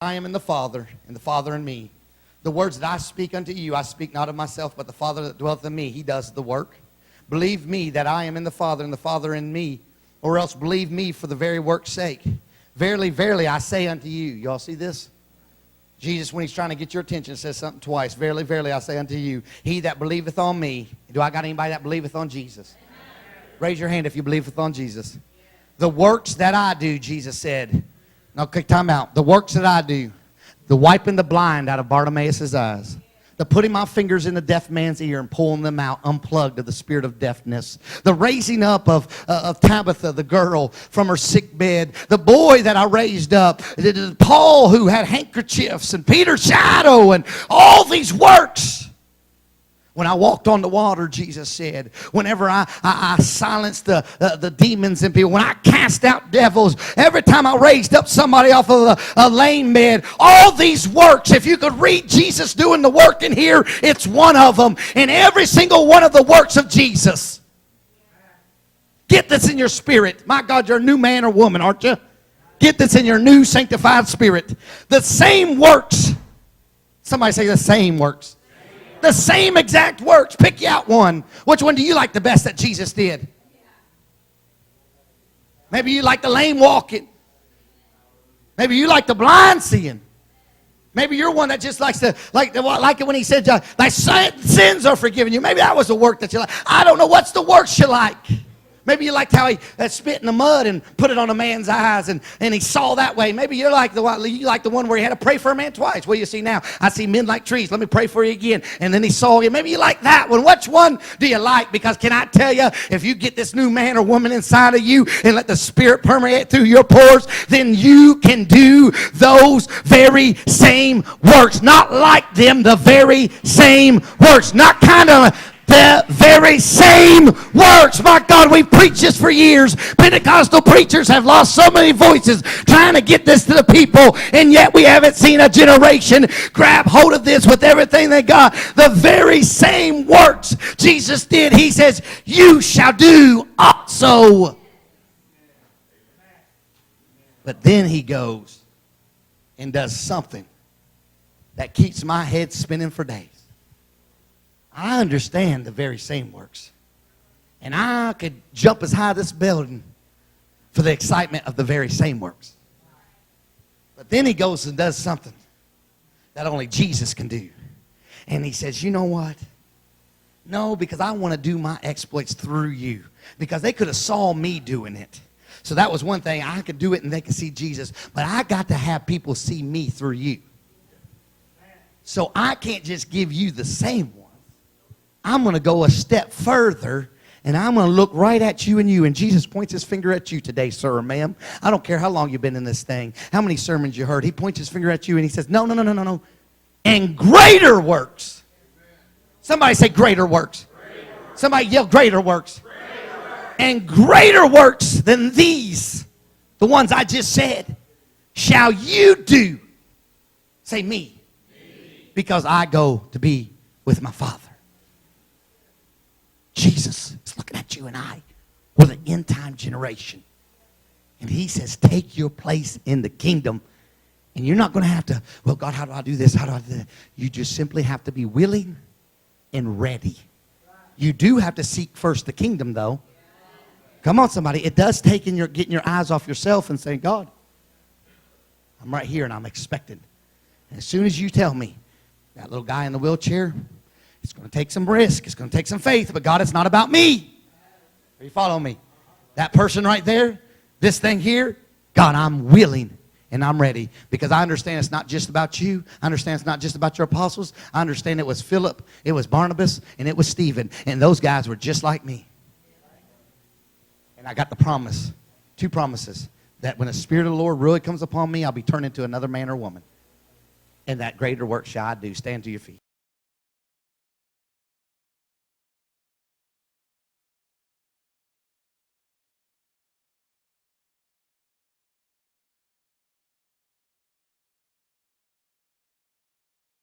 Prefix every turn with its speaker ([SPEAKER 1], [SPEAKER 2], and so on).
[SPEAKER 1] I am in the Father, and the Father in me. The words that I speak unto you, I speak not of myself, but the Father that dwelleth in me, he does the work. Believe me that I am in the Father, and the Father in me, or else believe me for the very work's sake. Verily, verily, I say unto you. Y'all see this? Jesus, when he's trying to get your attention, says something twice. Verily, verily, I say unto you, he that believeth on me. Do I got anybody that believeth on Jesus? Raise your hand if you believeth on Jesus. The works that I do, Jesus said. Now, okay, time out. The works that I do, the wiping the blind out of Bartimaeus' eyes, the putting my fingers in the deaf man's ear and pulling them out unplugged of the spirit of deafness, the raising up of Tabitha, the girl, from her sick bed, the boy that I raised up, Paul who had handkerchiefs, and Peter's shadow, and all these works. When I walked on the water, Jesus said, whenever I silenced the demons in people, when I cast out devils, every time I raised up somebody off of a lame bed, all these works, if you could read Jesus doing the work in here, it's one of them. And every single one of the works of Jesus. Get this in your spirit. My God, you're a new man or woman, aren't you? Get this in your new sanctified spirit. The same works. Somebody say the same works. The same exact works. Pick you out one. Which one do you like the best that Jesus did? Maybe you like the lame walking. Maybe you like the blind seeing. Maybe you're one that just likes to, like it when he said, thy sins are forgiven you. Maybe that was the work that you like. I don't know what's the works you like. Maybe you liked how he spit in the mud and put it on a man's eyes, and he saw that way. Maybe you like the one where he had to pray for a man twice. Well, you see now, I see men like trees. Let me pray for you again. And then he saw you. Maybe you like that one. Which one do you like? Because can I tell you, if you get this new man or woman inside of you and let the Spirit permeate through your pores, then you can do those very same works. Not like them, the very same works. Not kind of the very same works. My God, we've preached this for years. Pentecostal preachers have lost so many voices trying to get this to the people, and yet we haven't seen a generation grab hold of this with everything they got. The very same works Jesus did, he says, you shall do also. But then he goes and does something that keeps my head spinning for days. I understand the very same works. And I could jump as high as this building for the excitement of the very same works. But then he goes and does something that only Jesus can do. And he says, you know what? No, because I want to do my exploits through you. Because they could have saw me doing it. So that was one thing. I could do it and they could see Jesus. But I got to have people see me through you. So I can't just give you the same one. I'm going to go a step further, and I'm going to look right at you and you. And Jesus points his finger at you today, sir or ma'am. I don't care how long you've been in this thing, how many sermons you heard. He points his finger at you, and he says, no, no, no, no, no, no. And greater works. Somebody say greater works. Somebody yell greater works. And greater works than these, the ones I just said, shall you do. Say me. Because I go to be with my Father. Jesus is looking at you and I. We're the end time generation. And he says, take your place in the kingdom. And you're not going to have to, well, God, how do I do this? How do I do that? You just simply have to be willing and ready. You do have to seek first the kingdom, though. Come on, somebody. It does take getting your eyes off yourself and saying, God, I'm right here and I'm expecting. And as soon as you tell me, that little guy in the wheelchair, it's going to take some risk. It's going to take some faith. But God, it's not about me. Are you following me? That person right there, this thing here, God, I'm willing and I'm ready. Because I understand it's not just about you. I understand it's not just about your apostles. I understand it was Philip, it was Barnabas, and it was Stephen. And those guys were just like me. And I got the promise, 2 promises, that when the Spirit of the Lord really comes upon me, I'll be turned into another man or woman. And that greater work shall I do. Stand to your feet.